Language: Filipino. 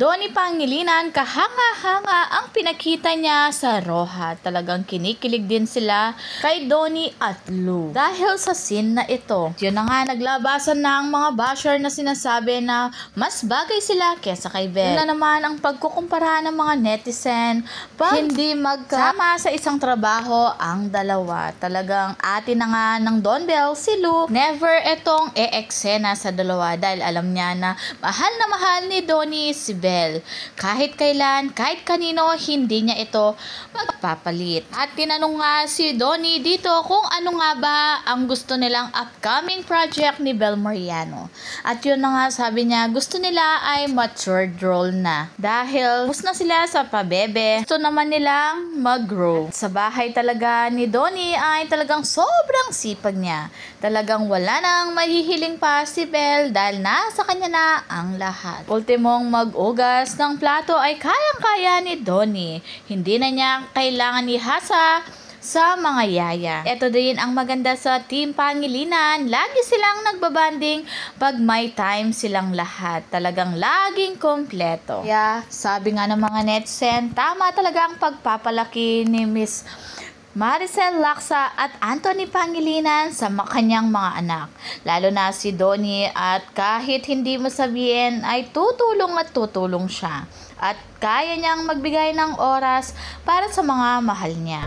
Donnie Pangilinan, kahanga-hanga ang pinakita niya sa Roja. Talagang kinikilig din sila kay Donnie at Lou dahil sa scene na ito. Yun na nga, naglabasan na ang mga basher na sinasabi na mas bagay sila kesa kay Belle. Yun na naman ang pagkukumpara ng mga netizen pag hindi magkasama sa isang trabaho ang dalawa. Talagang ate na nga ng Don Bell si Lou, never etong e-eksena sa dalawa dahil alam niya na mahal ni Donnie si Belle. Kahit kailan, kahit kanino, hindi niya ito magpapalit. At tinanong nga si Donnie dito kung ano nga ba ang gusto nilang upcoming project ni Belle Mariano. At yun na nga, sabi niya, gusto nila ay matured role na. Dahil gusto na sila sa pabebe, gusto naman nilang mag-grow. Sa bahay talaga ni Donnie ay talagang sobrang sipag niya. Talagang wala nang mahihiling pa si Belle dahil nasa kanya na ang lahat. Ultimong mag-ugas ng plato ay kayang-kaya ni Donnie. Hindi na niya kailangan ihasa sa mga yaya. Ito din ang maganda sa Team Pangilinan. Lagi silang nagbabanding pag may time silang lahat. Talagang laging kompleto. Kaya sabi nga ng mga netizen, tama talaga ang pagpapalaki ni Miss Maricel Laksa at Anthony Pangilinan sa kanyang mga anak. Lalo na si Donnie, at kahit hindi mo sabihin ay tutulong at tutulong siya. At kaya niyang magbigay ng oras para sa mga mahal niya.